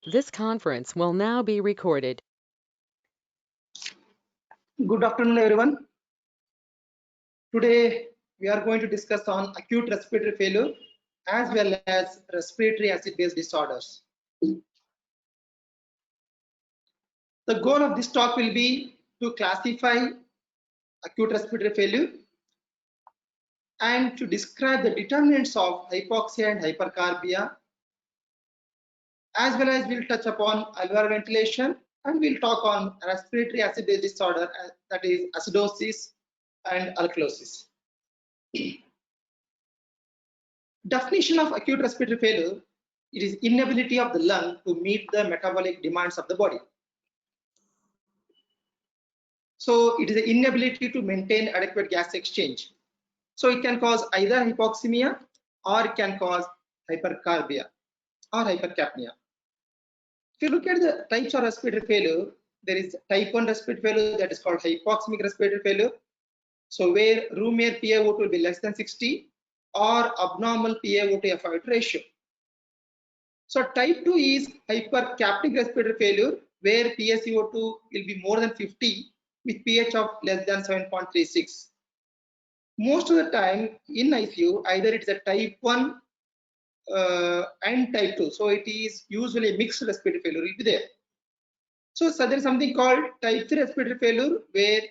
This conference will now be recorded. Good afternoon, everyone. Today, we are going to discuss on acute respiratory failure as well as respiratory acid-base disorders. The goal of this talk will be to classify acute respiratory failure and to describe the determinants of hypoxia and hypercarbia, as well as we'll touch upon alveolar ventilation, and we'll talk on respiratory acid-base disorder, that is acidosis and alkalosis. Definition of acute respiratory failure: it is inability of the lung to meet the metabolic demands of the body. So it is the inability to maintain adequate gas exchange. So it can cause either hypoxemia or it can cause hypercarbia or hypercapnia. If you look at the types of respiratory failure, there is type 1 respiratory failure, that is called hypoxemic respiratory failure. So where room air PaO2 will be less than 60 or abnormal PaO2 FiO2 ratio. So type 2 is hypercapnic respiratory failure, where PaCO2 will be more than 50 with pH of less than 7.36. Most of the time in ICU, either it's a type 1 and type 2. So it is usually mixed respiratory failure will be there. So there is something called type 3 respiratory failure, where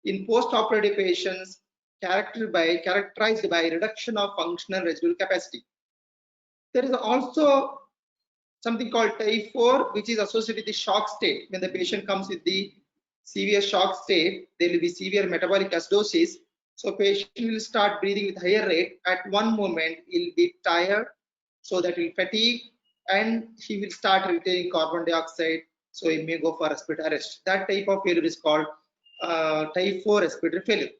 in post-operative patients characterized by reduction of functional residual capacity. There is also something called type 4, which is associated with the shock state. When the patient comes with the severe shock state, there will be severe metabolic acidosis. So patient will start breathing with higher rate. At one moment, he'll be tired, so that will fatigue, and he will start retaining carbon dioxide. So he may go for respiratory arrest. That type of failure is called type 4 respiratory failure.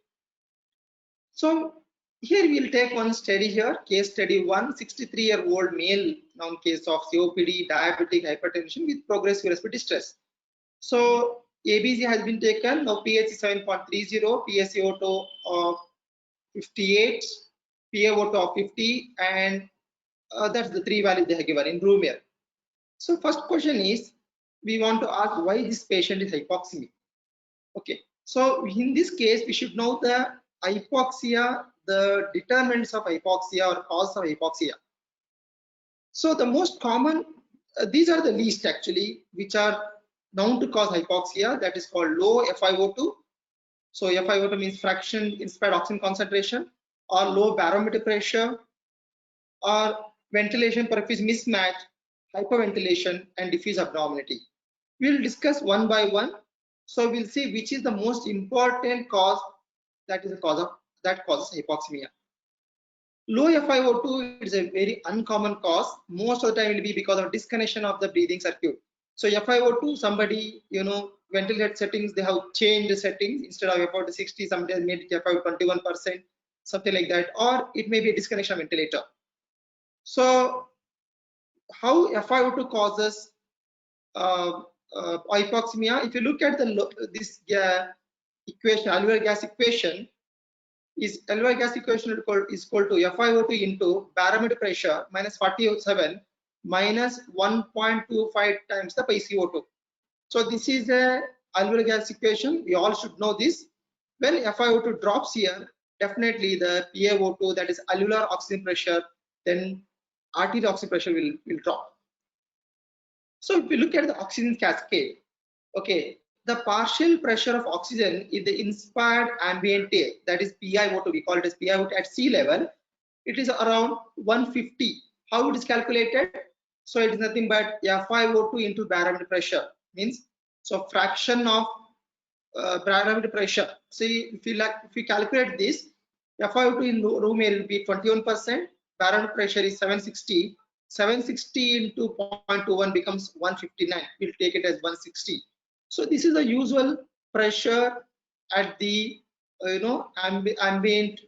So here we will take one study here, case study 1, 63-year-old male, now case of COPD, diabetic hypertension with progressive respiratory distress. So ABC has been taken, now pH is 7.30, PaCO2 of 58, PaO2 of 50, and that's the three values they have given in room air. So first question is, we want to ask why this patient is hypoxemic. Okay, so in this case, we should know the hypoxia, the determinants of hypoxia or cause of hypoxia. So the most common, these are the least actually, which are known to cause hypoxia, that is called low FiO2. So FiO2 means fraction inspired oxygen concentration, or low barometric pressure, or ventilation perfusion mismatch, hyperventilation, and diffuse abnormality. We will discuss one by one. So we'll see which is the most important cause that is the cause of that causes hypoxemia. Low FiO2 is a very uncommon cause. Most of the time it will be because of disconnection of the breathing circuit. So FiO2, somebody, ventilator settings, they have changed the settings. Instead of FiO2 60, somebody has made it FiO2 21%, something like that, or it may be a disconnection of ventilator. So how FiO2 causes hypoxemia? If you look at this equation, alveolar gas equation, is alveolar gas equation is equal to FiO2 into barometric pressure minus 47 minus 1.25 times the PaCO2. So this is a alveolar gas equation. We all should know this. When FiO2 drops here, definitely the PaO2, that is alveolar oxygen pressure, then arterial oxygen pressure will drop. So if we look at the oxygen cascade, okay, the partial pressure of oxygen in the inspired ambient air, that is PiO2, we call it as PiO2 at sea level, it is around 150. How it is calculated? So it is nothing but FiO2 into barometric pressure, means so fraction of barometric pressure. See, if we calculate this, FiO2 in room air will be 21%, barometric pressure is 760. 760 into 0.21 becomes 159. We'll take it as 160. So this is the usual pressure at the ambient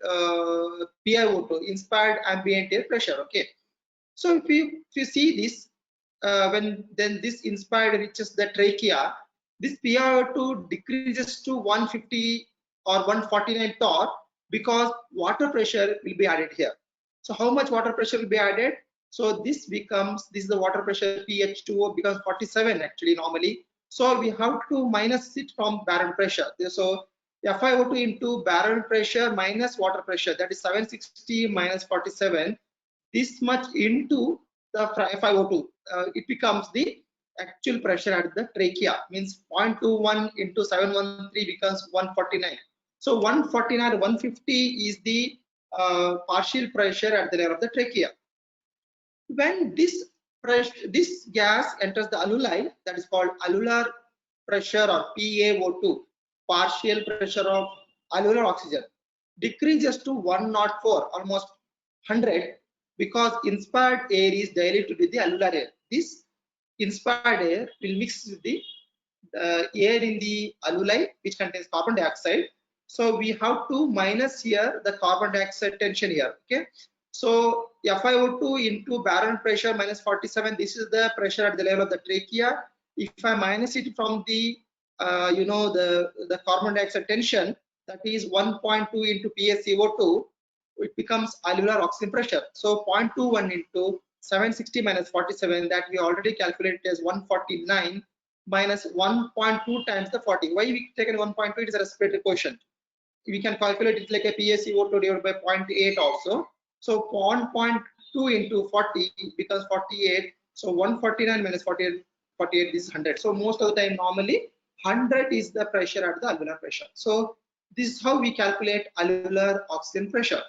PiO2, inspired ambient air pressure. Okay. So if you see this, when then this inspired reaches the trachea, this PiO2 decreases to 150 or 149 torr because water pressure will be added here. So how much water pressure will be added? So this is the water pressure, pH2O becomes 47 actually normally. So we have to minus it from barrel pressure. So FiO2 into barrel pressure minus water pressure, that is 760 minus 47, this much into the FiO2. It becomes the actual pressure at the trachea, means 0.21 into 713 becomes 149. So 149, 150 is the partial pressure at the level of the trachea. When this gas enters the alveoli, that is called alveolar pressure or PaO2, partial pressure of alveolar oxygen, decreases to 104, almost 100, because inspired air is diluted with the alveolar air. This inspired air will mix with the air in the alveoli, which contains carbon dioxide. So we have to minus here the carbon dioxide tension here. Okay. So FiO2 into barrel pressure minus 47. This is the pressure at the level of the trachea. If I minus it from the the carbon dioxide tension, that is 1.2 into PaCO2, it becomes alveolar oxygen pressure. So 0.21 into 760 minus 47, that we already calculated as 149 minus 1.2 times the 40. Why we taken 1.2? It is a respiratory quotient. We can calculate it like a PaCO2 divided by 0.8 also. So 1.2 into 40 becomes 48. So 149 minus 48, this is 100. So most of the time normally 100 is the pressure at the alveolar pressure. So this is how we calculate alveolar oxygen pressure.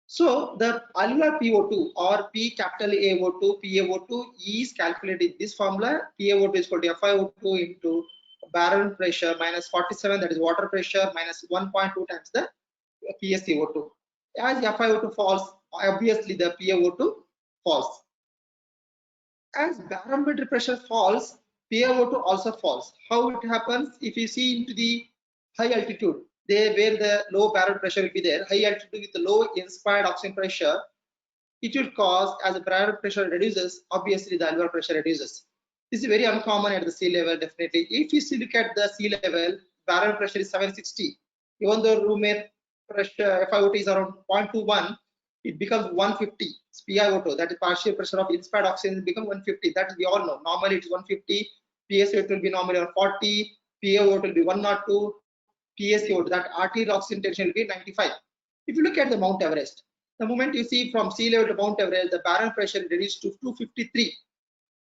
So the alveolar PO2 or P capital AO2, PaO2 is calculated in this formula. PaO2 is equal to FiO2 into barrel pressure minus 47, that is water pressure, minus 1.2 times the PaCO2. As FiO2 falls, obviously the PaO2 falls. As barometric pressure falls, PaO2 also falls. How it happens? If you see into the high altitude, where the low barrel pressure will be there, high altitude with the low inspired oxygen pressure, it will cause, as the barrel pressure reduces, obviously the alveolar pressure reduces. This is very uncommon at the sea level, definitely. If you look at the sea level, barrel pressure is 760. Even though room air pressure FiO2 is around 0.21, it becomes 150. It's PiO2, that is partial pressure of inspired oxygen, become 150. That we all know. Normally it's 150. PaCO2 will be normally around 40. PaO2 will be 102. PaCO2, that arterial oxygen tension, will be 95. If you look at the Mount Everest, the moment you see from sea level to Mount Everest, the barrel pressure is reduced to 253.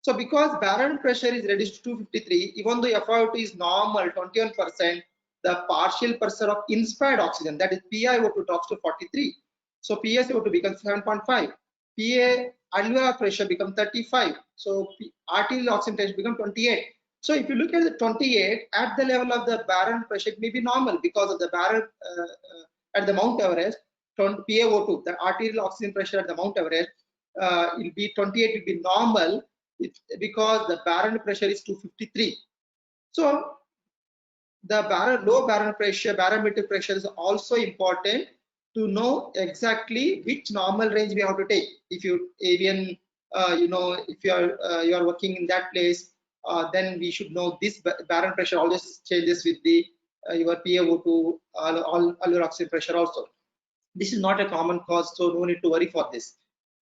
So because barrel pressure is reduced to 253, even though FiO2 is normal 21%, the partial pressure of inspired oxygen, that is PiO2, drops to 43. So PaCO2 becomes 7.5. PA alveolar pressure becomes 35. So arterial oxygen tension becomes 28. So if you look at the 28 at the level of the barrel pressure, it may be normal because of the barrel at the Mount Everest, PaO2, the arterial oxygen pressure at the Mount Everest, will be 28, will be normal. It's because the barrel pressure is 253. So the low barrel pressure, barometric pressure is also important to know exactly which normal range we have to take. If you even if you are working in that place, then we should know this barrel pressure always changes with the your PaO2 alveolar oxygen pressure also. This is not a common cause, so no need to worry for this.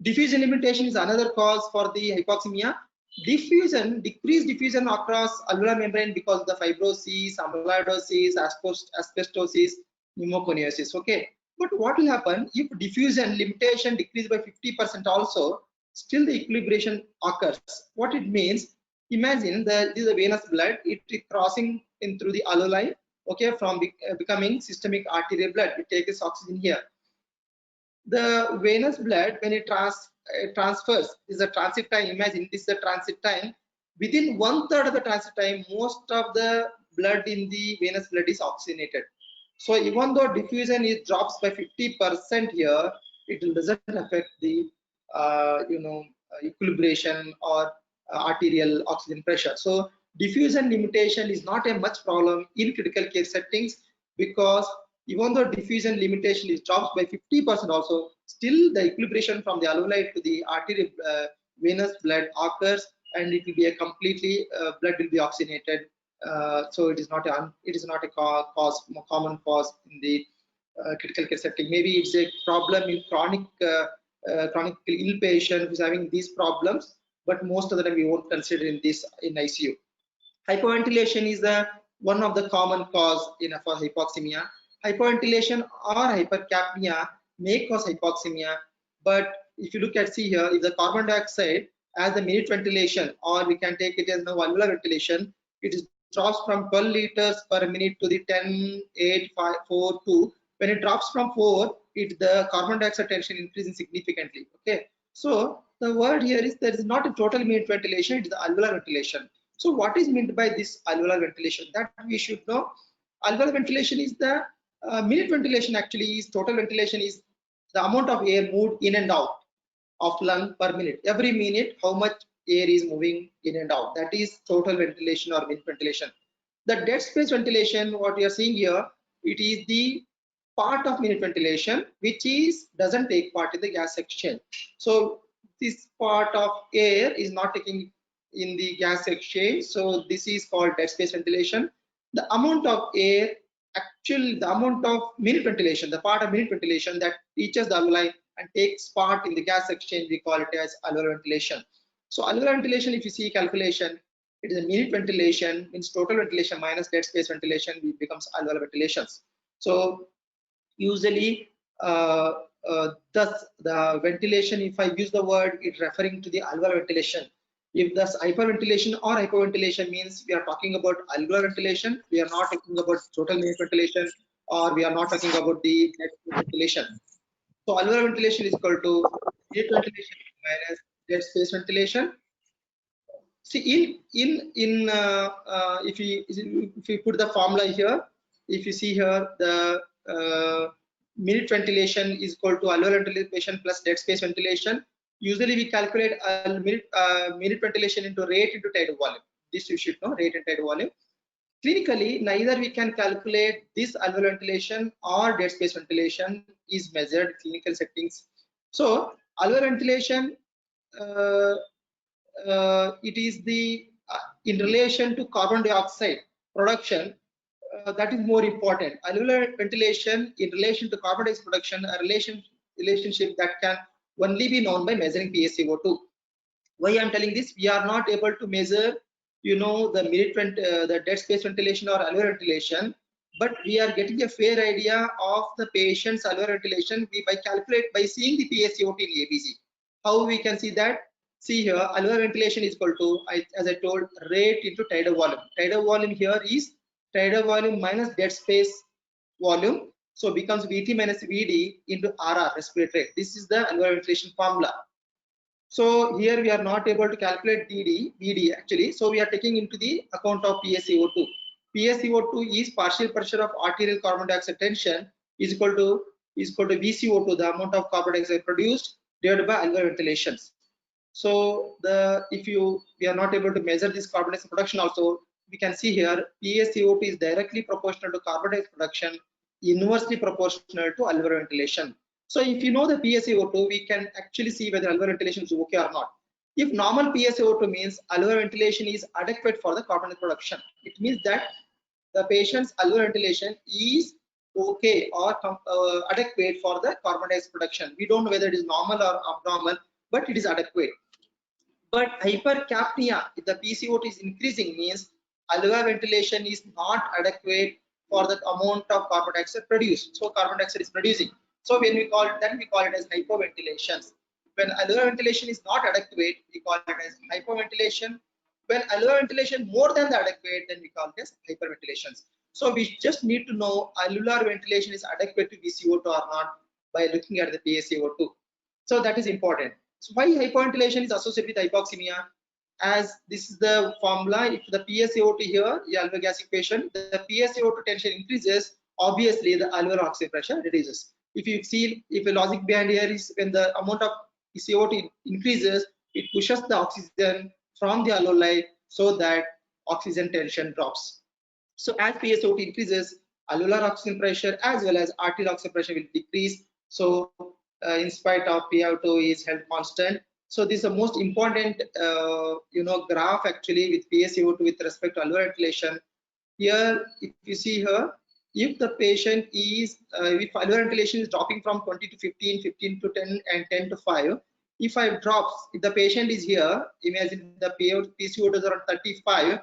Diffusion limitation is another cause for the hypoxemia. Decreased diffusion across alveolar membrane because of the fibrosis, amyloidosis, asbestosis, pneumoconiosis. Okay, but what will happen if diffusion limitation decreased by 50% also? Still the equilibration occurs. What it means? Imagine that this is a venous blood. It is crossing in through the alveoli. Okay, from becoming systemic arterial blood. It takes oxygen here. The venous blood, when it transfers, is a transit time. Imagine this is the transit time. Within 1/3 of the transit time, most of the blood in the venous blood is oxygenated. So even though diffusion drops by 50% here, it doesn't affect the equilibration or arterial oxygen pressure. So diffusion limitation is not a much problem in critical care settings, because even though diffusion limitation is drops by 50% also, still the equilibration from the alveoli to the arterial venous blood occurs, and it will be a completely blood will be oxygenated. So it is not a common cause in the critical care setting. Maybe it's a problem in chronic chronically ill patient who's having these problems, but most of the time we won't consider in this in ICU. Hypoventilation is the one of the common cause for hypoxemia. Hypoventilation or hypercapnia may cause hypoxemia, but if you look at see here, if the carbon dioxide as the minute ventilation, or we can take it as the valvular ventilation, it is drops from 12 liters per minute to the 10, 8, 5, 4, 2. When it drops from 4, the carbon dioxide tension increases significantly. Okay, so the word here is there is not a total minute ventilation, it is the alveolar ventilation. So what is meant by this alveolar ventilation? That we should know. Alveolar ventilation is the minute ventilation actually is total ventilation is the amount of air moved in and out of lung per minute. Every minute, how much air is moving in and out. That is total ventilation or minute ventilation. The dead space ventilation, what we are seeing here, it is the part of minute ventilation which is doesn't take part in the gas exchange. So this part of air is not taking in the gas exchange. So this is called dead space ventilation. The amount of air, actually the amount of minute ventilation, the part of minute ventilation that reaches the alveoli and takes part in the gas exchange, we call it as alveolar ventilation. So alveolar ventilation, if you see calculation, it is a minute ventilation, means total ventilation minus dead space ventilation, it becomes alveolar ventilations. So usually thus the ventilation, if I use the word, it referring to the alveolar ventilation. If thus hyperventilation or hypoventilation means we are talking about alveolar ventilation, we are not talking about total minute ventilation, or we are not talking about the dead space ventilation. So alveolar ventilation is equal to minute ventilation minus dead space ventilation. See if you put the formula here, if you see here the minute ventilation is equal to alveolar ventilation plus dead space ventilation. Usually we calculate minute ventilation into rate into tidal volume. This you should know, rate and tidal volume. Clinically, neither we can calculate this alveolar ventilation or dead space ventilation is measured clinical settings. So alveolar ventilation, it is the in relation to carbon dioxide production, that is more important. Alveolar ventilation in relation to carbon dioxide production, a relationship that can only be known by measuring PaCO2. Why I am telling this? We are not able to measure, the dead space ventilation or alveolar ventilation, but we are getting a fair idea of the patient's alveolar ventilation by seeing the PaCO2 in ABC. How we can see that? See here, alveolar ventilation is equal to, as I told, rate into tidal volume. Tidal volume here is tidal volume minus dead space volume, so becomes Vt minus Vd into Rr, respiratory rate. This is the alveolar ventilation formula. So here we are not able to calculate Vd actually, so we are taking into the account of PaCO2. PaCO2 is partial pressure of arterial carbon dioxide tension is equal to VCO2, the amount of carbon dioxide produced, divided by alveolar ventilations. So we are not able to measure this carbon dioxide production also. We can see here PaCO2 is directly proportional to carbon dioxide production, inversely proportional to alveolar ventilation. So if you know the PaCO2, we can actually see whether alveolar ventilation is okay or not. If normal PaCO2 means alveolar ventilation is adequate for the carbon dioxide production, it means that the patient's alveolar ventilation is okay or adequate for the carbon dioxide production. We don't know whether it is normal or abnormal, but it is adequate. But hypercapnia, if the PaCO2 is increasing, means alveolar ventilation is not adequate for the amount of carbon dioxide produced. So carbon dioxide is producing. So when we call it, then we call it as hypoventilation. When alveolar ventilation is not adequate, we call it as hypoventilation. When alveolar ventilation more than the adequate, then we call it as hyperventilation. So we just need to know alveolar ventilation is adequate to VCO2 or not by looking at the PaCO2. So that is important. So why hypoventilation is associated with hypoxemia? As this is the formula, if the PaCO2 here, the alveolar gastric patient, the PaCO2 tension increases, obviously the alveolar oxygen pressure reduces. If you see, if a logic behind here is when the amount of CO2 increases, it pushes the oxygen from the alveoli so that oxygen tension drops. So as PaCO2 increases, alveolar oxygen pressure as well as arterial oxygen pressure will decrease. So in spite of PaO2 is held constant. So this is the most important graph actually with PaCO2 with respect to alveolar ventilation. Here, if you see here, if the patient is, if alveolar ventilation is dropping from 20 to 15, 15 to 10, and 10 to 5, if I drops, if the patient is here, imagine the PCO2 is around 35,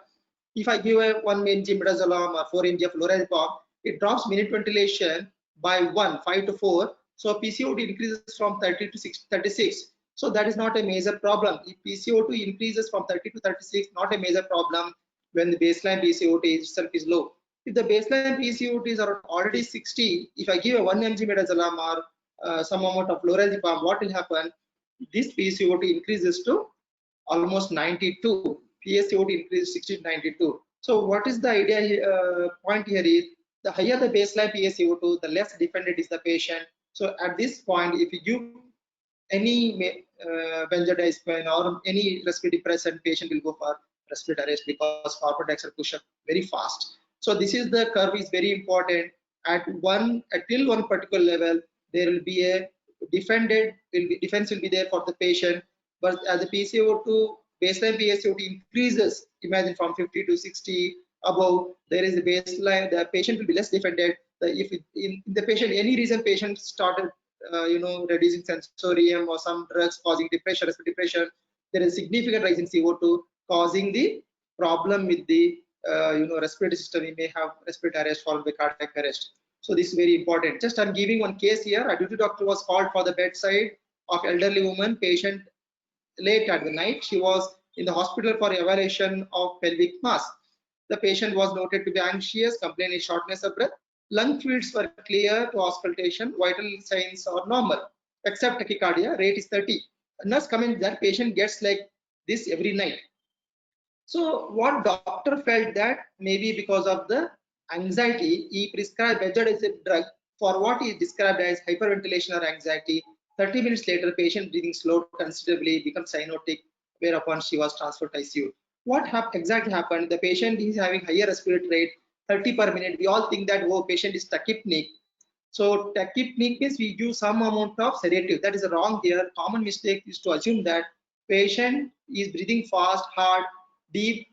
if I give a 1 mg midazolam or 4 mg of lorazepam, it drops minute ventilation by 5 to 4. So PCO2 increases from 30 to 36. So that is not a major problem. If PCO2 increases from 30 to 36, not a major problem when the baseline PCO2 itself is low. If the baseline PCO2 is around already 60, if I give a 1 mg midazolam or some amount of lorazepam, what will happen? This PCO2 increases to almost 92. PSCO2 increases 60 to 92. So what is the idea point here is, the higher the baseline PSCO2, the less dependent is the patient. So at this point, if you give any benzodiazepine or any respiratory depressant, patient will go for respiratory arrest because carbon dioxide push up very fast. So this is the curve is very important. Till one particular level, there will be a defense will be there for the patient. But as the PCO2 baseline PSCO2 increases, imagine from 50 to 60 above, there is a baseline, the patient will be less defended. If in the patient, any reason patient started reducing sensorium or some drugs causing depression, respiratory depression, there is significant rise in CO2 causing the problem with the respiratory system. We may have respiratory arrest followed by cardiac arrest. So this is very important. Just I'm giving one case here. A duty doctor was called for the bedside of elderly woman, patient late at the night. She was in the hospital for evaluation of pelvic mass. The patient was noted to be anxious, complaining shortness of breath. Lung fluids were clear to auscultation. Vital signs are normal, except tachycardia. Rate is 30. A nurse comments that patient gets like this every night. So what doctor felt that maybe because of the anxiety, he prescribed benzodiazepine drug for what is described as hyperventilation or anxiety. 30 minutes later, patient breathing slowed considerably, became cyanotic, whereupon she was transferred to ICU. What exactly happened? The patient is having higher respiratory rate, 30 per minute. We all think that, oh, patient is tachypneic. So tachypneic means we give some amount of sedative. That is wrong here. Common mistake is to assume that patient is breathing fast, hard, deep,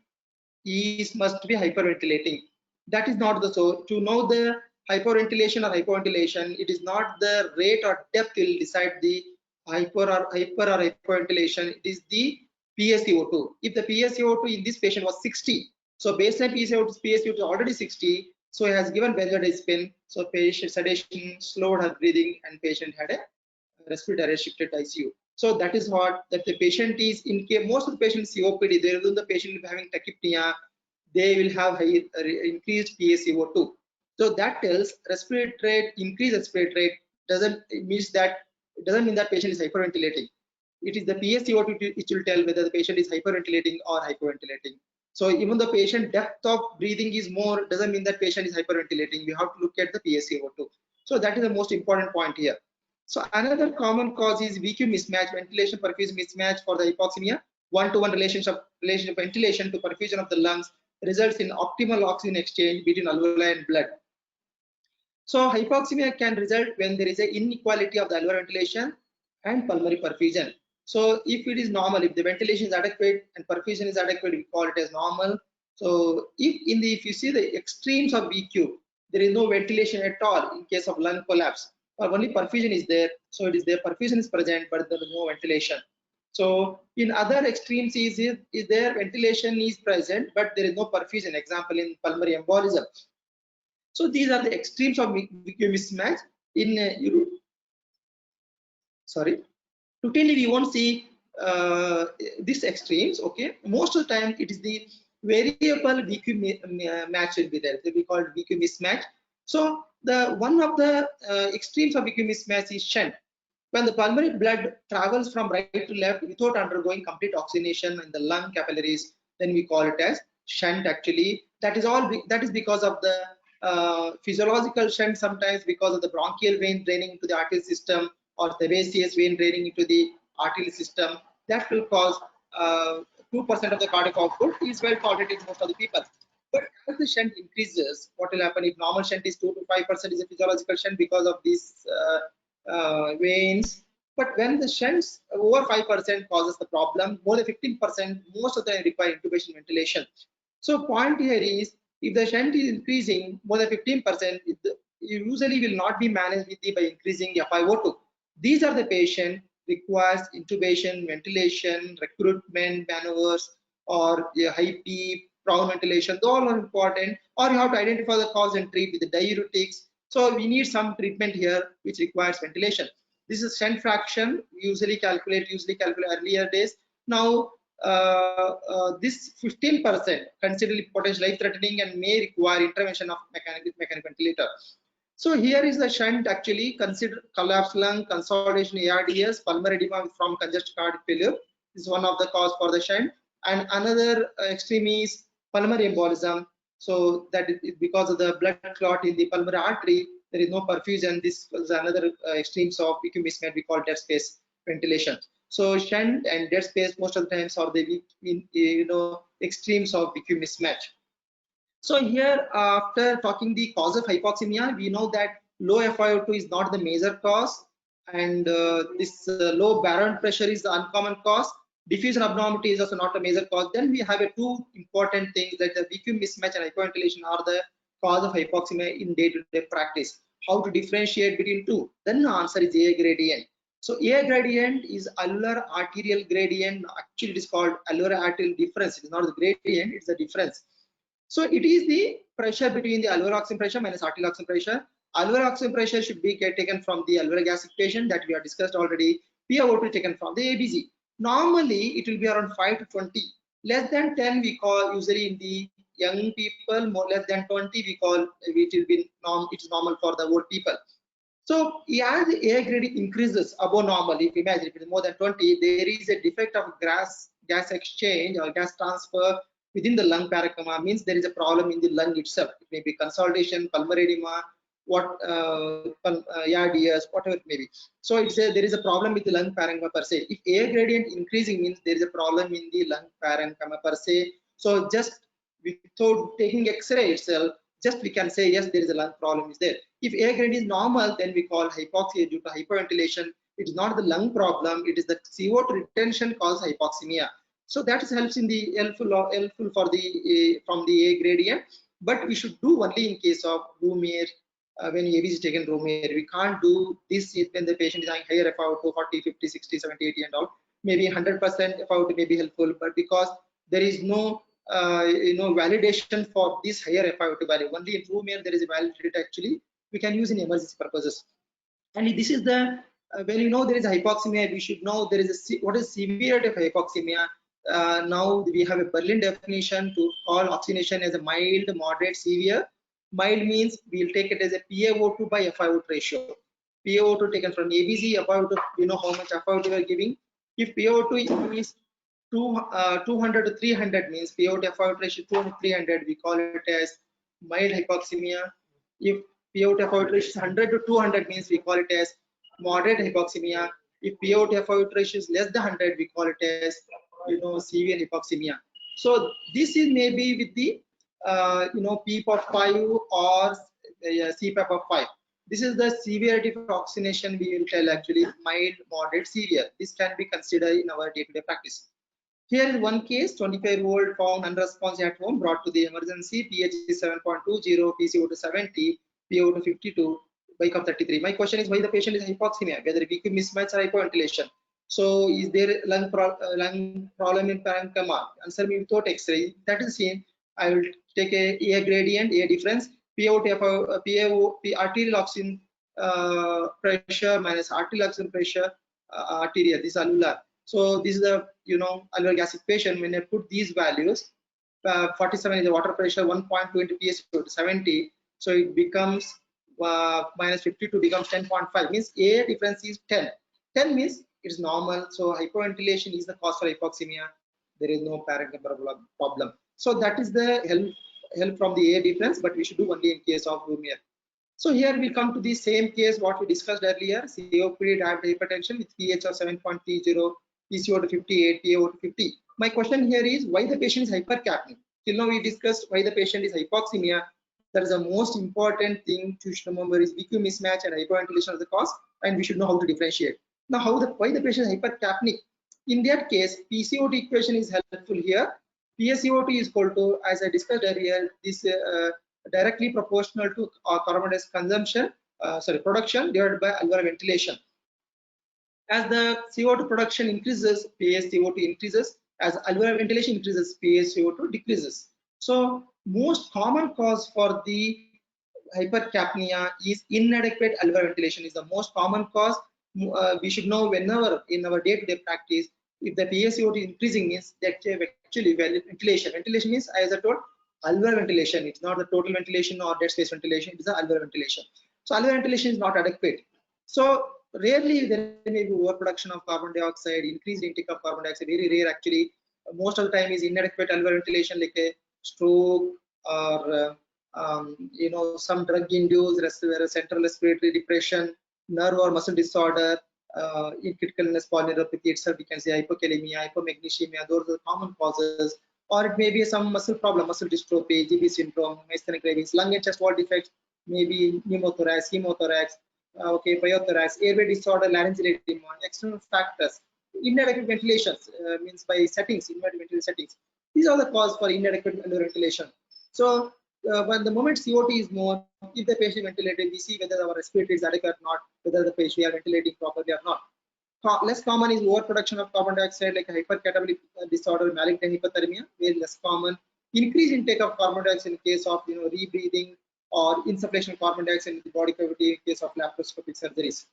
must be hyperventilating. That is not the so. To know the hyperventilation or hypoventilation, it is not the rate or depth will decide the hyper or hyperventilation. It is the PSCO2. If the PSCO2 in this patient was 60, so baseline PSCO2 is already 60, so he has given benzodiazepine. So patient sedation slowed her breathing, and patient had a respiratory arrest, shifted to ICU. So that is what that the patient is in case most of the patients COPD, there is the patient having tachypnea, they will have increased PaCO2. So that tells respiratory rate, increased respiratory rate doesn't mean that patient is hyperventilating. It is the PaCO2 which will tell whether the patient is hyperventilating or hypoventilating. So even the patient depth of breathing is more doesn't mean that patient is hyperventilating. We have to look at the PaCO2. So that is the most important point here. So another common cause is VQ mismatch, ventilation perfusion mismatch for the hypoxemia. One-to-one relationship ventilation to perfusion of the lungs results in optimal oxygen exchange between alveoli and blood. So hypoxemia can result when there is an inequality of the alveolar ventilation and pulmonary perfusion. So if it is normal, if the ventilation is adequate and perfusion is adequate, we call it as normal. So if you see the extremes of VQ, there is no ventilation at all in case of lung collapse, or only perfusion is there. So it is there, perfusion is present, but there is no ventilation. So in other extremes is there ventilation is present, but there is no perfusion. Example in pulmonary embolism. So these are the extremes of VQ mismatch. In routinely we won't see these extremes. Okay, most of the time it is the variable VQ match will be there. We call it VQ mismatch. So the one of the extremes of VQ mismatch is shunt. When the pulmonary blood travels from right to left without undergoing complete oxygenation in the lung capillaries, then we call it as shunt. Actually, that is because of the physiological shunt, sometimes because of the bronchial vein draining into the arterial system, or sebaceous vein draining into the arterial system. That will cause 2% of the cardiac output is well tolerated in most of the people. But as the shunt increases, what will happen? If normal shunt is 2 to 5% is a physiological shunt because of these veins. But when the shunts over 5% causes the problem, more than 15%, most of them require intubation ventilation. So point here is If the shunt is increasing more than 15%, it usually will not be managed with by increasing FiO2. These are the patient requires intubation, ventilation, recruitment maneuvers, or a high P, prone ventilation. Those all are important. Or you have to identify the cause and treat with the diuretics. So we need some treatment here which requires ventilation. This is shunt fraction, usually calculate earlier days. Now this 15% considerably potentially life-threatening and may require intervention of mechanical ventilator. So here is the shunt actually consider collapsed lung, consolidation ARDS, pulmonary edema from congestive cardiac failure. This is one of the cause for the shunt. And another extreme is pulmonary embolism. So that is because of the blood clot in the pulmonary artery, there is no perfusion. This is another extremes of vacuum mismatch we call dead space ventilation. So shunt and dead space most of the times are the extremes of vacuum mismatch. So here, after talking the cause of hypoxemia, we know that low FiO2 is not the major cause, and this low barometric pressure is the uncommon cause. Diffusion abnormality is also not a major cause. Then we have two important things, that the vacuum mismatch and hypoventilation are the cause of hypoxemia in day-to-day practice. How to differentiate between two? Then the answer is A gradient. So A gradient is alveolar arterial gradient. Actually, it is called alveolar arterial difference. It is not the gradient; it's the difference. So it is the pressure between the alveolar oxygen pressure minus arterial oxygen pressure. Alveolar oxygen pressure should be taken from the alveolar gas equation that we have discussed already. PaO2 taken from the ABG. Normally, it will be around 5 to 20. Less than 10 we call usually in the young people. More less than 20 we call it will be it is normal for the old people. So as the A gradient increases above normal, if you imagine if it is more than 20, there is a defect of gas exchange or gas transfer within the lung parenchyma. Means there is a problem in the lung itself. It may be consolidation, pulmonary edema, ARDS, whatever it may be. So it's there is a problem with the lung parenchyma per se. If A gradient increasing means there is a problem in the lung parenchyma per se. So just without taking X-ray itself, just we can say yes, there is a lung problem is there. If A gradient is normal, then we call hypoxia due to hyperventilation. It is not the lung problem; it is the CO2 retention causes hypoxemia. So that helps in the helpful for the from the A gradient. But we should do only in case of room air. When ABG is taken room air, we can't do this when the patient is having higher FiO2, 40, 50, 60, 70, 80 and all. Maybe 100% FiO2 may be helpful, but because there is no validation for this higher FiO2 value, only in room air there is a validity actually we can use in emergency purposes. And this is the when you know there is a hypoxemia, we should know there is what is severity of hypoxemia. Now we have a Berlin definition to call oxygenation as a mild, moderate, severe. Mild means we will take it as a PaO2 by FiO2 ratio. PaO2 taken from ABG, FiO2, you know how much FiO2 we are giving. If PaO2 is 200 to 300 means PaO2 FiO2 ratio 200 to 300, we call it as mild hypoxemia. If PaO2 FiO2 ratio is 100 to 200 means we call it as moderate hypoxemia. If PaO2 FiO2 ratio is less than 100, we call it as severe hypoxemia. So this is maybe with the PEEP of 5 or CPAP of 5. This is the severity of oxygenation we will tell actually mild, moderate, severe. This can be considered in our day-to-day practice. Here is one case, 25-year-old found unresponsive at home, brought to the emergency, pH is 7.20, PCO2 70, PO2 52, wake up 33. My question is why the patient is hypoxemia, whether vacuum mismatch or hypoventilation. So is there lung problem in parenchyma? Answer me without X-ray. That is seen. I will take a gradient, a difference, PaO, arterial oxygen pressure minus arterial oxygen pressure, arterial, this is alveolar. So this is the alveolar gas equation. When I put these values, 47 is the water pressure, 1.20 PSO to 70, so it becomes minus 52 becomes 10.5. Means A difference is 10. 10 means it is normal. So hypoventilation is the cause for hypoxemia. There is no parenchyma problem. So that is the help from the A difference, but we should do only in case of room air. So here we come to the same case what we discussed earlier, COPD diabetic hypertension with pH of 7.30, PCO to 58, PaO to 50. My question here is why the patient is hypercapnic. Till now we discussed why the patient is hypoxemia. That is the most important thing to remember is vacuum mismatch and hypoventilation of the cause, and we should know how to differentiate. Now why the patient is hypercapnic? In that case, PCO equation is helpful here. PaCO2 is equal to, as I discussed earlier, this directly proportional to carbon dioxide consumption, production divided by alveolar ventilation. As the CO2 production increases, PaCO2 increases. As alveolar ventilation increases, PaCO2 decreases. So most common cause for the hypercapnia is inadequate alveolar ventilation is the most common cause. We should know whenever in our day-to-day practice, if the PaCO2 is increasing means that actually ventilation. Ventilation means, as I told, alveolar ventilation. It's not the total ventilation or dead space ventilation. It is the alveolar ventilation. So alveolar ventilation is not adequate. So rarely there may be overproduction of carbon dioxide, increased intake of carbon dioxide. Very rare actually. Most of the time is inadequate alveolar ventilation, like a stroke or some drug-induced central respiratory depression, nerve or muscle disorder, in critical illness polyneuropathy itself, we can say hypokalemia, hypomagnesemia. Those are the common causes. Or it may be some muscle problem, muscle dystrophy, GB syndrome, myasthenic gravis, lung and chest wall defects, maybe pneumothorax, hemothorax, biothorax, airway disorder, laryngeal edema, external factors, inadequate ventilations, means by settings, inadequate ventilation settings. These are the cause for inadequate ventilation. So when the moment CO2 is more, if the patient ventilated, we see whether our respiratory is adequate or not, whether the patient is ventilating properly or not. Less common is overproduction of carbon dioxide, like hypercatabolic disorder, malignant hypothermia, very less common. Increased intake of carbon dioxide in case of rebreathing or insufficient carbon dioxide in the body cavity in case of laparoscopic surgeries.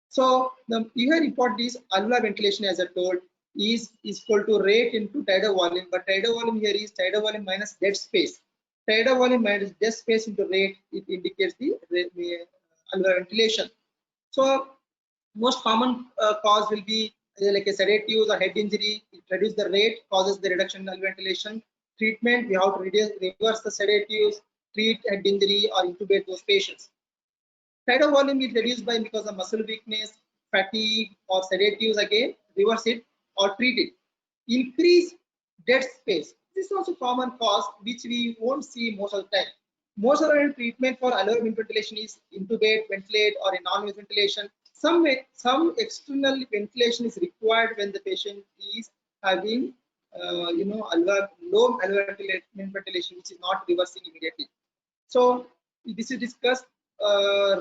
So the here important is alveolar ventilation, as I told, is equal to rate into tidal volume, but tidal volume here is tidal volume minus dead space. Tidal volume minus dead space into rate, it indicates the alveolar ventilation. So most common cause will be like a sedatives or head injury. It reduces the rate, causes the reduction in alveolar ventilation. Treatment, we have to reverse the sedatives, treat head injury or intubate those patients. Tidal volume is reduced by because of muscle weakness, fatigue or sedatives, again reverse it or treat it. Increase dead space. This is also common cause which we won't see most of the time. Most of the treatment for alveolar ventilation is intubate, ventilate or a non-vent ventilation. Some external ventilation is required when the patient is having low alveolar ventilation, which is not reversing immediately. So this is discussed.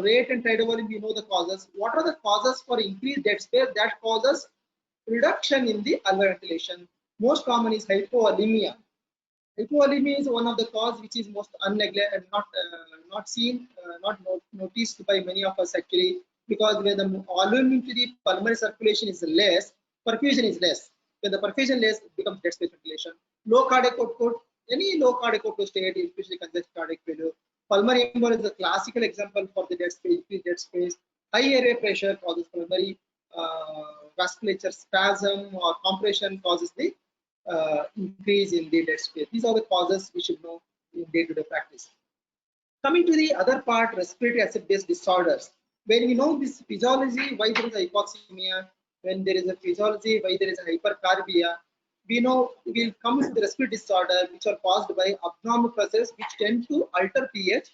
Rate and tidal volume, we know the causes. What are the causes for increased dead space? That causes reduction in the alveolar ventilation. Most common is hypovolemia. Hypovolemia is one of the cause which is most neglected, not seen, not noticed by many of us actually, because when the volume into the pulmonary circulation is less, perfusion is less. When the perfusion less, it becomes dead space ventilation. Low cardiac output, any low cardiac output state, especially congestive cardiac failure. Pulmonary embolism is a classical example for the dead space, increased dead space. High airway pressure causes pulmonary vasculature spasm or compression causes the increase in the dead space. These are the causes we should know in day-to-day practice. Coming to the other part, respiratory acid-based disorders. When we know this physiology, why there is hypoxemia, when there is a physiology, why there is a hypercarbia, we know we will come to the respiratory disorder which are caused by abnormal processes which tend to alter pH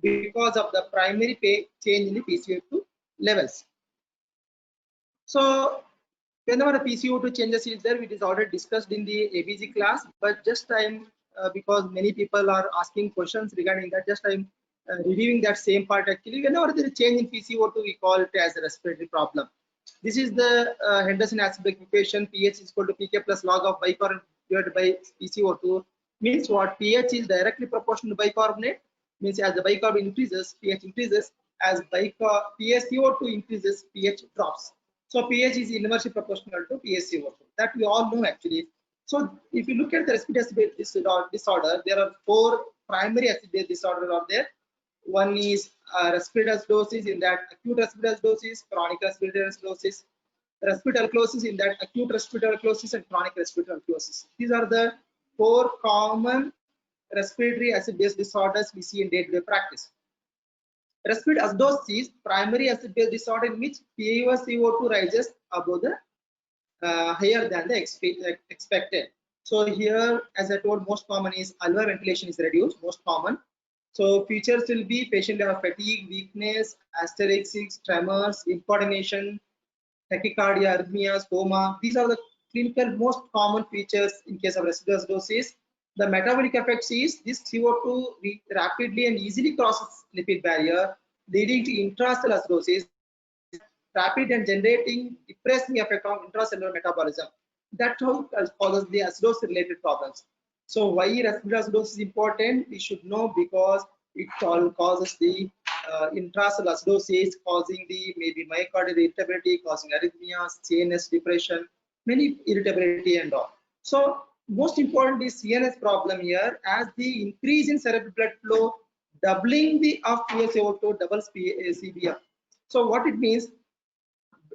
because of the primary change in the PCO2 levels. So whenever the PCO2 changes is there, it is already discussed in the ABG class, but just time because many people are asking questions regarding that, just I'm reviewing that same part actually. Whenever there is a change in PCO2, we call it as a respiratory problem. This is the Henderson-Asberg equation. pH is equal to pK plus log of bicarbonate divided by PCO2. Means what? pH is directly proportional to bicarbonate. Means as the bicarbonate increases, pH increases. As PaCO2 increases, pH drops. So pH is inversely proportional to PaCO2. That we all know actually. So if you look at the respiratory disorder, there are 4 primary acid-based disorders are there. One is respiratory acidosis, in that acute respiratory acidosis, chronic respiratory acidosis, respiratory alkalosis, in that acute respiratory alkalosis, and chronic respiratory alkalosis. These are the 4 common respiratory acid-based disorders we see in day-to-day practice. Respiratory acidosis, primary acid-based disorder in which PaCO2 rises above the higher than the expected. So here, as I told, most common is alveolar ventilation is reduced, most common. So features will be patient have fatigue, weakness, asterixis, tremors, incoordination, tachycardia, arrhythmias, coma. These are the clinical most common features in case of respiratory acidosis. The metabolic effects is this CO2 rapidly and easily crosses lipid barrier, leading to intracellular acidosis, rapid and generating depressing effect on intracellular metabolism. That causes the acidosis related problems. So why respiratory acidosis is important? We should know because it all causes the intracellular acidosis, causing the maybe myocardial irritability, causing arrhythmias, CNS depression, many irritability and all. So most important is CNS problem here, as the increase in cerebral blood flow, doubling the of PaCO2 doubles CBF. So what it means,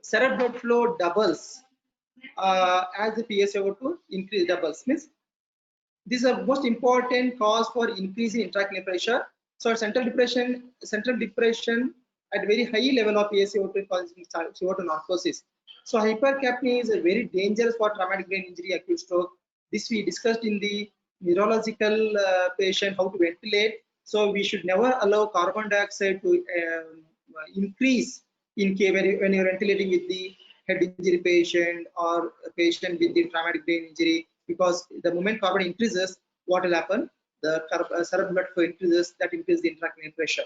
cerebral blood flow doubles as the PaCO2 increase doubles, means this is the most important cause for increasing intracranial pressure. So central depression at very high level of PaCO2 causing CO2 narcosis. So hypercapnia is a very dangerous for traumatic brain injury, acute stroke. This we discussed in the neurological patient, how to ventilate. So we should never allow carbon dioxide to increase in case when you're ventilating with the head injury patient or a patient with the traumatic brain injury, because the moment carbon increases, what will happen? The cerebral blood flow increases, that increases the intracranial pressure.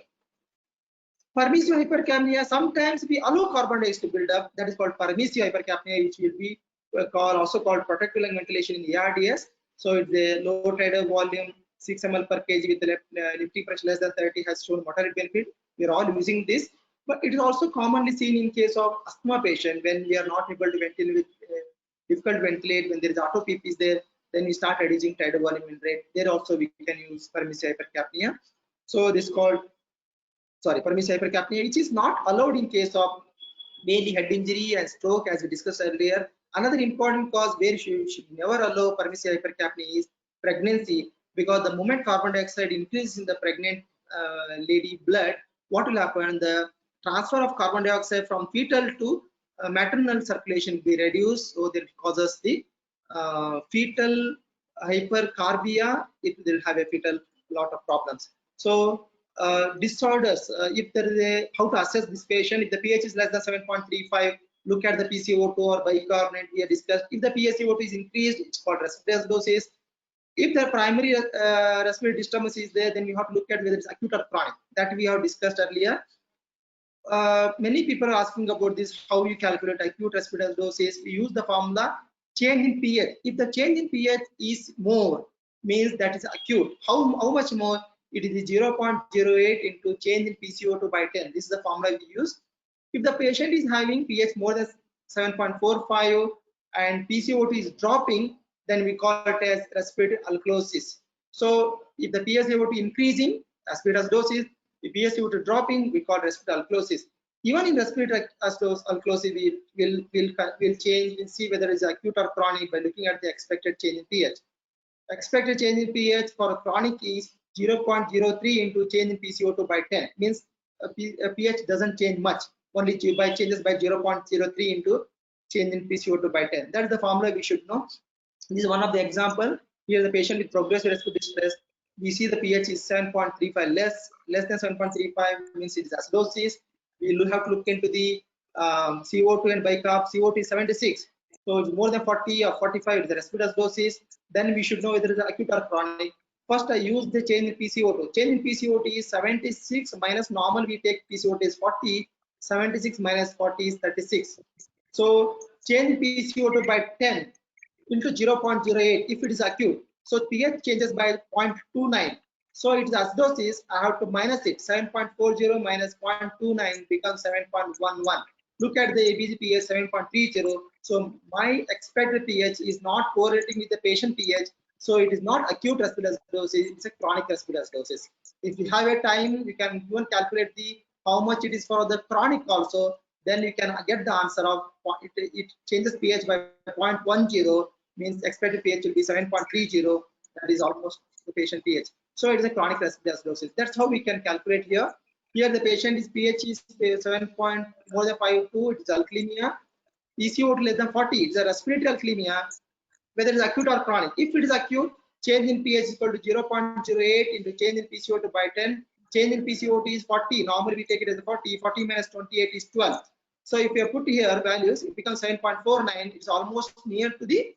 Permissive hypercapnia, sometimes we allow carbon dioxide to build up, that is called permissive hypercapnia, which will be also called protective lung ventilation in ARDS. So it's a low tidal volume, 6 ml per kg with the lifting pressure less than 30 has shown mortality benefit. We are all using this, but it is also commonly seen in case of asthma patient when we are not able to ventilate with difficult to ventilate, when there is auto PP is there, then we start reducing tidal volume and rate. There also we can use permissive hypercapnia. So this is called permissive hypercapnia, which is not allowed in case of mainly head injury and stroke, as we discussed earlier. Another important cause where you should never allow permissive hypercapnia is pregnancy, because the moment carbon dioxide increases in the pregnant lady blood, what will happen? The transfer of carbon dioxide from fetal to maternal circulation will be reduced, so that causes the fetal hypercarbia. It will have a fetal lot of problems. So disorders, if there is a, how to assess this patient, if the pH is less than 7.35, look at the PCO2 or bicarbonate we have discussed. If the PaCO2 is increased, it's called respiratory acidosis. If the primary respiratory disturbance is there, then you have to look at whether it's acute or chronic, that we have discussed earlier. Many people are asking about this, how you calculate acute respiratory acidosis. We use the formula change in pH. If the change in pH is more, means that is acute. How much more? It is 0.08 into change in PCO2 by 10. This is the formula we use. If the patient is having pH more than 7.45 and PCO2 is dropping, then we call it as respiratory alkalosis. So if the PaCO2 increasing, respiratory acidosis. If PaCO2 dropping, we call respiratory alkalosis. Even in respiratory alkalosis, we will change and see whether it's acute or chronic by looking at the expected change in pH. Expected change in pH for chronic is 0.03 into change in PCO2 by 10. Means pH doesn't change much, only changes by 0.03 into change in PCO2 by 10. That is the formula we should know. This is one of the example. Here the patient with progressive respiratory distress, we see the pH is 7.35, less than 7.35 means it is acidosis. We will have to look into the CO2 and bicarb. CO2 is 76, so it's more than 40 or 45, it is a respiratory acidosis. Then we should know whether it is acute or chronic. First, I use the change in PCO2. Change in PCO2 is 76 minus normal. We take PCO2 is 40. 76 minus 40 is 36. So change in PCO2 by 10 into 0.08 if it is acute. So pH changes by 0.29. So it is acidosis. I have to minus it. 7.40 minus 0.29 becomes 7.11. Look at the ABC pH 7.30. So my expected pH is not correlating with the patient pH. So it is not acute respiratory acidosis, it's a chronic respiratory acidosis. If you have a time, you can even calculate the how much it is for the chronic also. Then you can get the answer of it changes pH by 0.10, means expected pH will be 7.30. That is almost the patient pH. So it is a chronic respiratory acidosis. That's how we can calculate here. Here the patient is pH is 7. More than 5.2. It is alkalemia. PCO2 less than 40. It's a respiratory alkalemia, whether it is acute or chronic. If it is acute, change in pH is equal to 0.08 into change in PCO2 by 10. Change in PCO2 is 40. Normally we take it as 40. 40 minus 28 is 12. So if you put here values, it becomes 7.49. It's almost near to the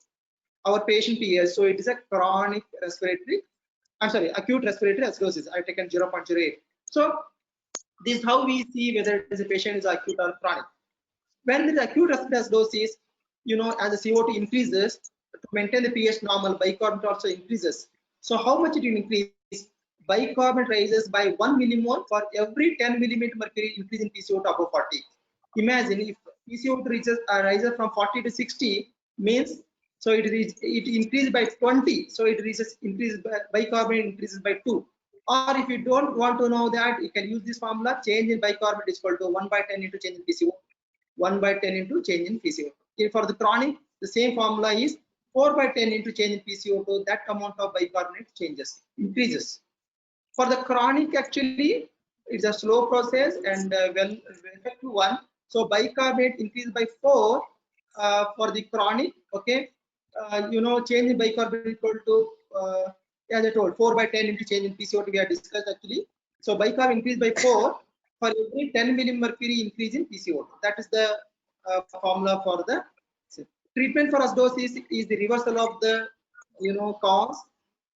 our patient PS. So it is a chronic respiratory, I'm sorry, acute respiratory acidosis. I've taken 0.08. So this is how we see whether it is a patient is acute or chronic. When there is acute respiratory acidosis, as the CO2 increases, to maintain the pH normal, bicarbonate also increases. So how much it will increase? Bicarbonate rises by 1 millimole for every 10 millimeter mercury increase in PCO2 above 40. Imagine if PCO2 rises from 40 to 60, means so it increases by 20. So it increases bicarbonate increases by 2. Or if you don't want to know that, you can use this formula. Change in bicarbonate is equal to 1 by 10 into change in PCO. 1 by 10 into change in PCO2. For the chronic, the same formula is 4 by 10 into change in PCO2. That amount of bicarbonate increases. For the chronic, actually, it's a slow process and effective one. So bicarbonate increased by 4 for the chronic. Okay, change in bicarbonate equal to as I told, 4 by 10 into change in PCO2 we have discussed actually. So bicarbonate increased by 4 for every 10 millimercury increase in PCO2. That is the formula for the treatment for acidosis is the reversal of the cause.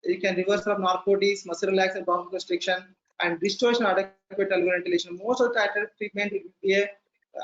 You can reversal of narcotics, muscle relaxant, bronchoconstriction, and restoration of adequate alveolar ventilation. Most of the treatment will be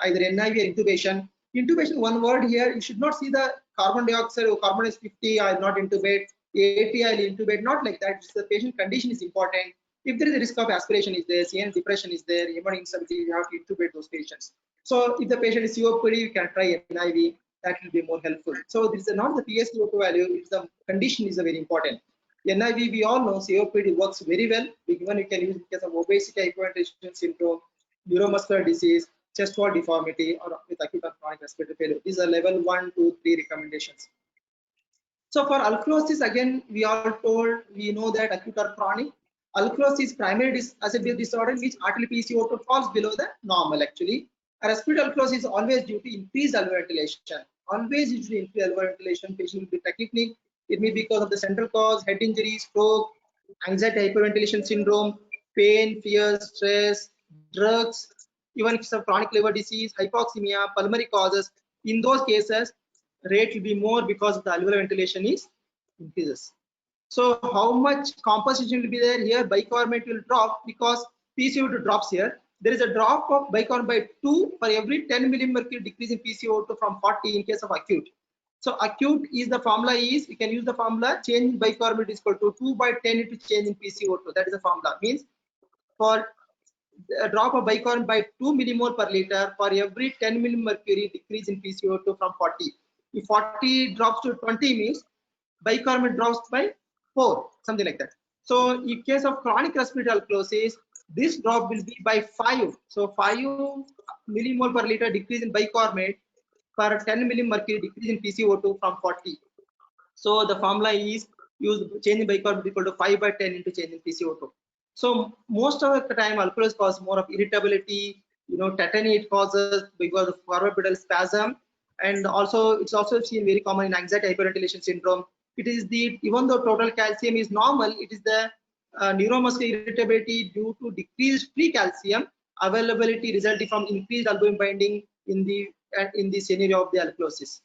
either NIV or intubation. Intubation, one word here, you should not see the carbon dioxide or carbon is 50, I will not intubate, 80, I will intubate, not like that. The patient condition is important. If there is a risk of aspiration is there, CN depression is there, hemorrhage instability, you have to intubate those patients. So if the patient is COPD, you can try NIV, that will be more helpful. So this is not the PSO2 value, it's the condition is very important. NIV, we all know COPD works very well. Even you can use in case of obesity, hypertension syndrome, neuromuscular disease, chest wall deformity, or with acute or chronic respiratory failure. These are level 1, 2, 3 recommendations. So for alkalosis, again, we know that acute or chronic. Alkalosis primary acidic disorder in which arterial PCO2 falls below the normal actually. A respiratory alkalosis is always due to increased alveolar ventilation. Always usually increased alveolar ventilation, patient will be tachypneic. It may be because of the central cause, head injury, stroke, anxiety, hyperventilation syndrome, pain, fear, stress, drugs, even if it's a chronic liver disease, hypoxemia, pulmonary causes. In those cases, rate will be more because the alveolar ventilation is increases. So how much composition will be there here? Bicarbonate will drop because PCO2 drops here. There is a drop of bicarbonate by 2 for every 10 millimercury decrease in PCO2 from 40 in case of acute. So acute is the formula is, you can use the formula change in bicarbonate is equal to 2 by 10 into change in PCO2. That is the formula. Means for a drop of bicarbonate by 2 millimole per liter for every 10 millimercury decrease in PCO2 from 40. If 40 drops to 20 means bicarbonate drops by 4, something like that. So in case of chronic respiratory alkalosis, this drop will be by 5. So 5 millimole per liter decrease in bicarbonate per 10 millimercury decrease in PCO2 from 40. So the formula is use change in bicarbonate equal to 5 by 10 into change in PCO2. So most of the time alkalosis cause more of irritability, tetany it causes because of forbidal spasm, and also it's also seen very common in anxiety hyperventilation syndrome. It is even though total calcium is normal, it is the neuromuscular irritability due to decreased free calcium availability resulting from increased albumin binding in the scenario of the alkalosis.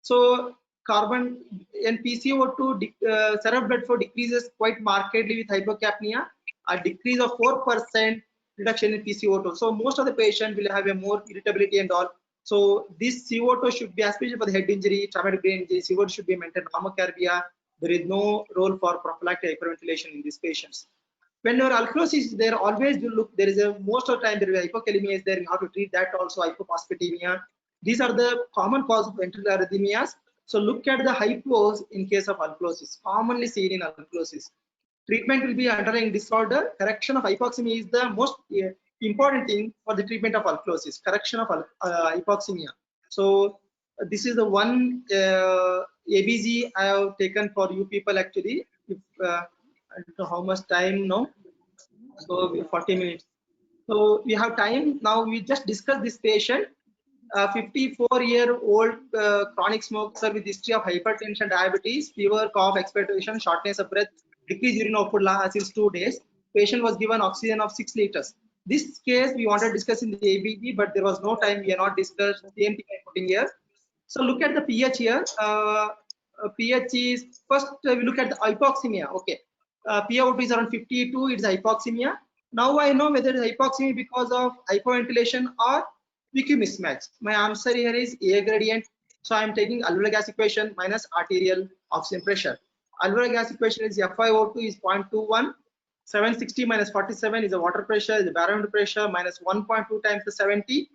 So carbon and PCO2 cerebral blood flow decreases quite markedly with hypocapnia, a decrease of 4% reduction in PCO2. So most of the patient will have a more irritability and all. So this CO2 should be, especially for the head injury, traumatic brain injury, CO2 should be maintained normocarbia. There is no role for prophylactic hyperventilation in these patients. When your alkalosis is there, always you look, there is a most of the time there is hypokalemia is there, you have to treat that also, hypophosphatemia. These are the common cause of ventricular arrhythmias. So look at the hypos in case of alkalosis, commonly seen in alkalosis. Treatment will be underlying disorder. Correction of hypoxemia is the most important thing for the treatment of alkalosis, correction of hypoxemia. So this is the one ABG I have taken for you people actually. If, I don't know how much time now. So 40 minutes. So we have time now. We just discussed this patient, 54-year-old chronic smoker with history of hypertension, diabetes, fever, cough, expectoration, shortness of breath, decreased urine output since 2 days. Patient was given oxygen of 6 liters. This case we wanted to discuss in the ABG, but there was no time. We are not discussed. Same thing I'm putting here. So look at the pH here. pH is first we look at the hypoxemia. Okay, PaO2 is around 52. It's hypoxemia. Now I know whether it's hypoxemia because of hypoventilation or VQ mismatch. My answer here is A gradient. So I am taking alveolar gas equation minus arterial oxygen pressure. Alveolar gas equation is FiO2 is 0.21. 760 minus 47 is the water pressure, is the barometric pressure, minus 1.2 times the 70.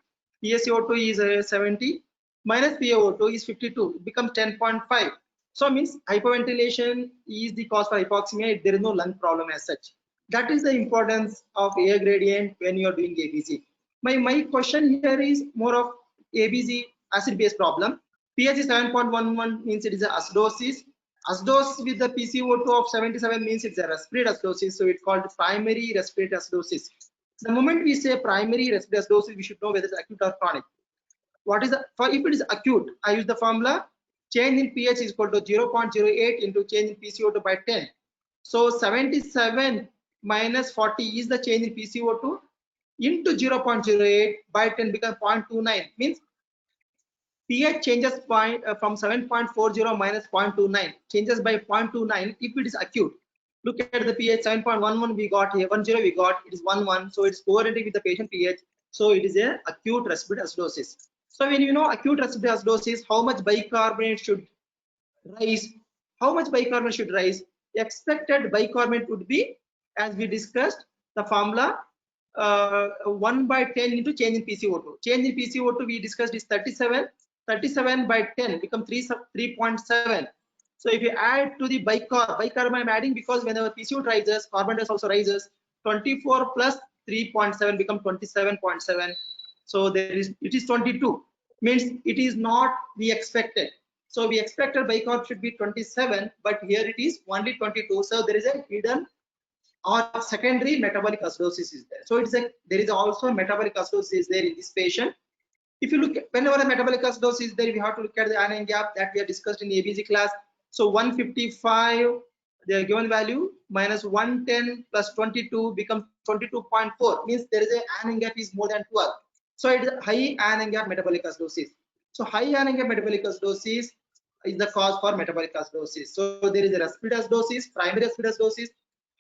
PaCO2 is 70 minus PaO2 is 52. It becomes 10.5. So means hyperventilation is the cause for hypoxemia. There is no lung problem as such. That is the importance of air gradient when you are doing ABC. My question here is more of ABC acid-base problem. pH is 7.11 means it is a acidosis. Acidosis with the PCO2 of 77 means it's a respiratory acidosis, so it's called primary respiratory acidosis. The moment we say primary respiratory acidosis, we should know whether it's acute or chronic. What is the, if it is acute, I use the formula change in pH is equal to 0.08 into change in PCO2 by 10. So 77 minus 40 is the change in PCO2 into 0.08 by 10 becomes 0.29, means pH changes from 7.40 minus 0.29 changes by 0.29 if it is acute. Look at the pH 7.11 we got here, 10 we got, it is 11, so it's correlating with the patient pH, so it is a acute respiratory acidosis. So when you know acute respiratory acidosis, how much bicarbonate should rise? How much bicarbonate should rise? Expected bicarbonate would be, as we discussed, the formula 1 by 10 into change in PCO2. Change in PCO2 we discussed is 37. 37 by 10 become 3.7. So if you add to the bicarb I'm adding because whenever PCO2 rises, carbon dioxide also rises. 24 plus 3.7 become 27.7. So there is, it is 22. Means it is not we expected. So we expected bicarb should be 27, but here it is only 22. So there is a hidden or secondary metabolic acidosis is there. So it's a, there is also a metabolic acidosis there in this patient. If you look at, whenever a metabolic acidosis is there, we have to look at the anion gap that we have discussed in the ABC class. So 155, the given value, minus 110 plus 22 becomes 22.4, means there is a anion gap is more than 12. So it is a high anion gap metabolic acidosis. So high anion gap metabolic acidosis is the cause for metabolic acidosis. So there is a respiratory acidosis, primary respiratory acidosis,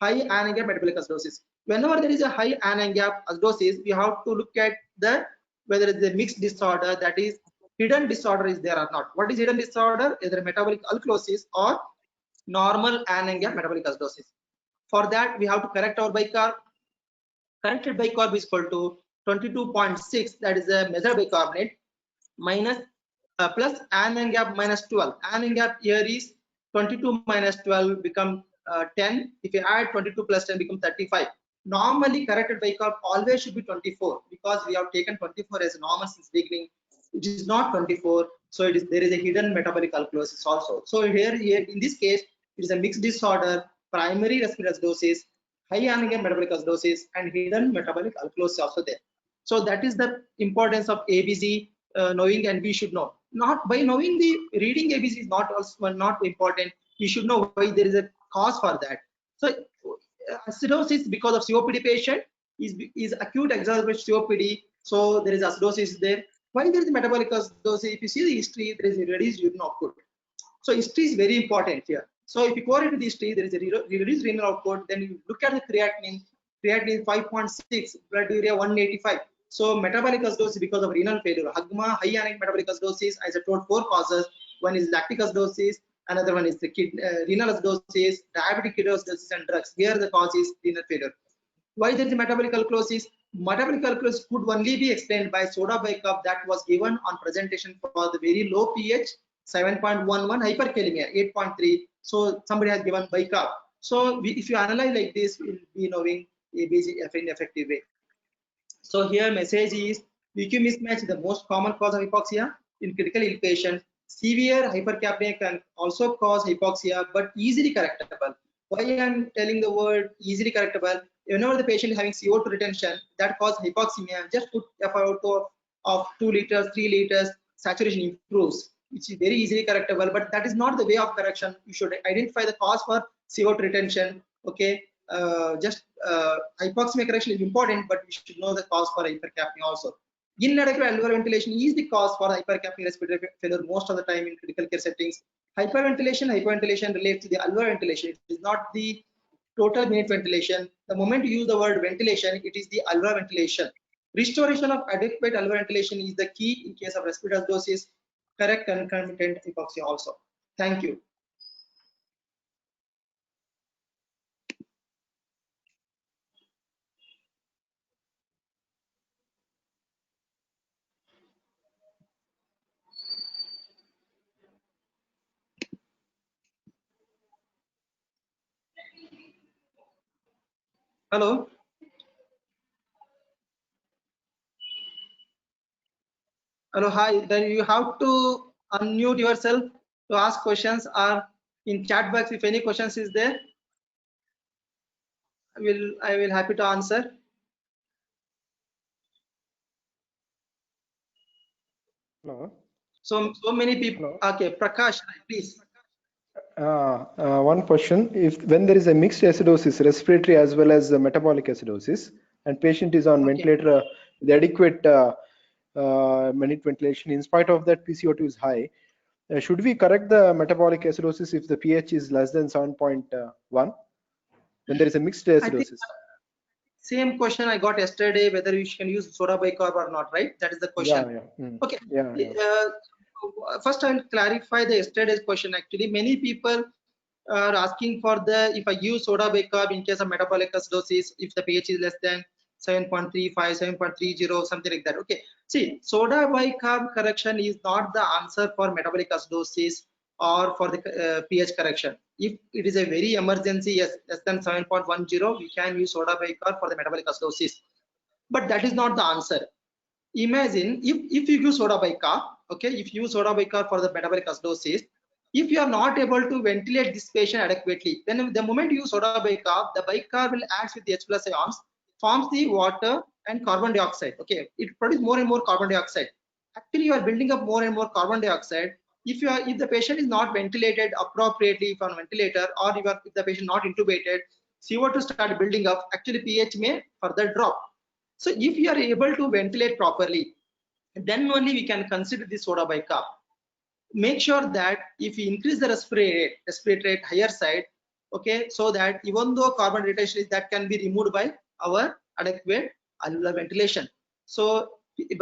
high anion gap metabolic acidosis. Whenever there is a high anion gap acidosis, we have to look at the whether it's a mixed disorder, that is hidden disorder is there or not. What is hidden disorder? Either metabolic alkalosis or normal anion gap metabolic acidosis. For that we have to correct our bicarb. Corrected bicarb is equal to 22.6, that is a measured bicarbonate, minus plus anion gap minus 12. Anion gap here is 22 minus 12 become 10. If you add 22 plus 10 become 35. Normally corrected bicarb always should be 24 because we have taken 24 as normal since beginning. It is not 24, so it is, there is a hidden metabolic alkalosis also. So here in this case it is a mixed disorder, primary respiratory acidosis, high anion gap metabolic acidosis, and hidden metabolic alkalosis also there. So that is the importance of ABC knowing, and we should know. Not by knowing the reading ABC is not also not important. We should know why there is a cause for that. So acidosis because of COPD patient is acute exacerbation COPD. So there is acidosis there. Why there is metabolic acidosis? If you see the history, there is a reduced urine output. So history is very important here. So if you correlate the history, there is a reduced renal output. Then you look at the creatinine. Creatinine 5.6, blood urea 185. So metabolic acidosis because of renal failure. HAGMA, high anion metabolic acidosis, as I told, 4 causes. One is lactic acidosis, another one is the renal acidosis, diabetic ketoacidosis, and drugs. Here the cause is renal failure. Why there is metabolic alkalosis? Metabolic alkalosis could only be explained by soda bicarb that was given on presentation for the very low pH 7.11, hyperkalemia 8.3. So somebody has given bicarb. So if you analyze like this, we'll be knowing ABC in effective way. So here message is VQ mismatch is the most common cause of hypoxia in critical ill patients. Severe hypercapnia can also cause hypoxia, but easily correctable. Why I am telling the word easily correctable? Whenever the patient is having CO2 retention that causes hypoxemia, just put FiO2 of 2 liters, 3 liters, saturation improves, which is very easily correctable. But that is not the way of correction. You should identify the cause for CO2 retention. Okay, hypoxemia correction is important, but we should know the cause for hypercapnia also. Inadequate alveolar ventilation is the cause for hypercapnic respiratory failure most of the time in critical care settings. Hyperventilation relates to the alveolar ventilation. It is not the total minute ventilation. The moment you use the word ventilation, it is the alveolar ventilation. Restoration of adequate alveolar ventilation is the key in case of respiratory acidosis, correct concomitant hypoxia also. Thank you. Hello. Hello, hi. Then you have to unmute yourself to ask questions, or in chat box if any questions is there, I will happy to answer. Hello. So many people. Hello. Okay, Prakash, please. One question: if when there is a mixed acidosis, respiratory as well as metabolic acidosis, and patient is on ventilator with adequate minute ventilation, in spite of that PCO2 is high, should we correct the metabolic acidosis if the pH is less than 7.1 when there is a mixed acidosis? Same question I got yesterday, whether you can use soda bicarb or not, right? That is the question. Yeah. Okay. Yeah. First, I will clarify the yesterday's question. Actually, many people are asking for the, if I use soda bicarb in case of metabolic acidosis, if the pH is less than 7.35, 7.30, something like that. Okay. See, soda bicarb correction is not the answer for metabolic acidosis or for the pH correction. If it is a very emergency, yes, less than 7.10, we can use soda bicarb for the metabolic acidosis. But that is not the answer. Imagine if you use soda bicarb, okay, if you use soda bicarb for the metabolic acidosis, if you are not able to ventilate this patient adequately, then the moment you use soda bicarb, the bicarb will act with the H+ ions, forms the water and carbon dioxide. Okay, it produces more and more carbon dioxide. Actually, you are building up more and more carbon dioxide. If the patient is not ventilated appropriately on ventilator, or if the patient not intubated, CO2 start building up. Actually, pH may further drop. So if you are able to ventilate properly, then only we can consider the soda bicarb. Make sure that if you increase the respiratory rate higher side, okay, so that even though carbon retention is, that can be removed by our adequate alveolar ventilation. So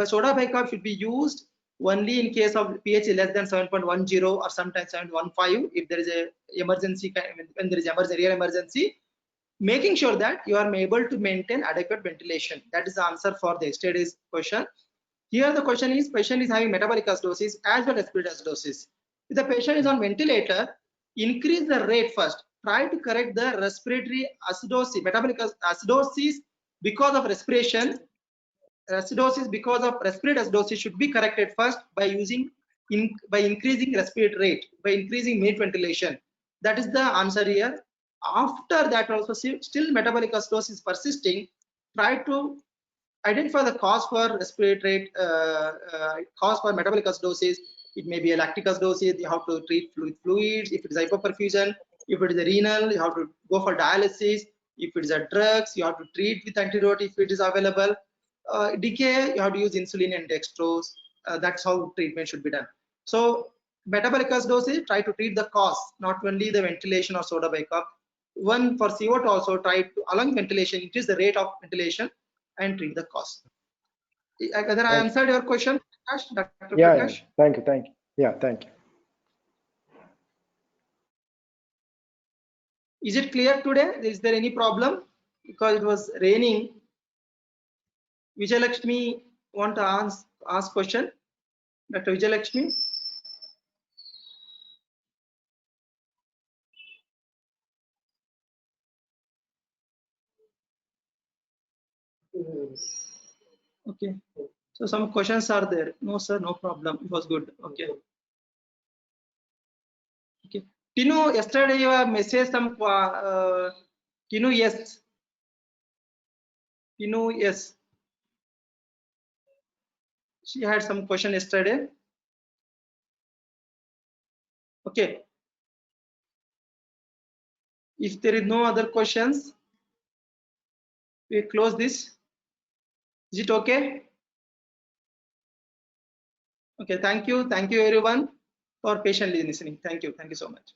soda bicarb should be used only in case of pH less than 7.10 or sometimes 7.15 if there is a emergency, when there is real emergency, making sure that you are able to maintain adequate ventilation. That is the answer for the yesterday's question. Here the question is, patient is having metabolic acidosis as well as respiratory acidosis. If the patient is on ventilator, increase the rate first. Try to correct the respiratory acidosis, metabolic acidosis because of respiration. Acidosis because of respiratory acidosis should be corrected first by increasing respiratory rate, by increasing minute ventilation. That is the answer here. After that also, still metabolic acidosis persisting, try to identify the cause for respiratory cause for metabolic acidosis. It may be a lactic acidosis, you have to treat fluids. If it is hypoperfusion, if it is a renal, you have to go for dialysis. If it is a drugs, you have to treat with antidote if it is available. Decay, you have to use insulin and dextrose. That's how treatment should be done. So metabolic acidosis, try to treat the cause, not only the ventilation or soda bicarb. One for CO2 also, try to, along ventilation, increase the rate of ventilation and treat the cause. Whether I answered your question, Prakash, Dr. Prakash? Thank you. Yeah, thank you. Is it clear today? Is there any problem? Because it was raining. Vijayalakshmi want to ask question. Dr. Vijayalakshmi? Okay. So some questions are there. No, sir, no problem. It was good. Okay. Okay. Tinu, yesterday you have messaged some. Tinu, yes. Tinu, yes. She had some question yesterday. Okay. If there is no other questions, we close this. Is it okay? Okay, thank you everyone for patiently listening. Thank you so much.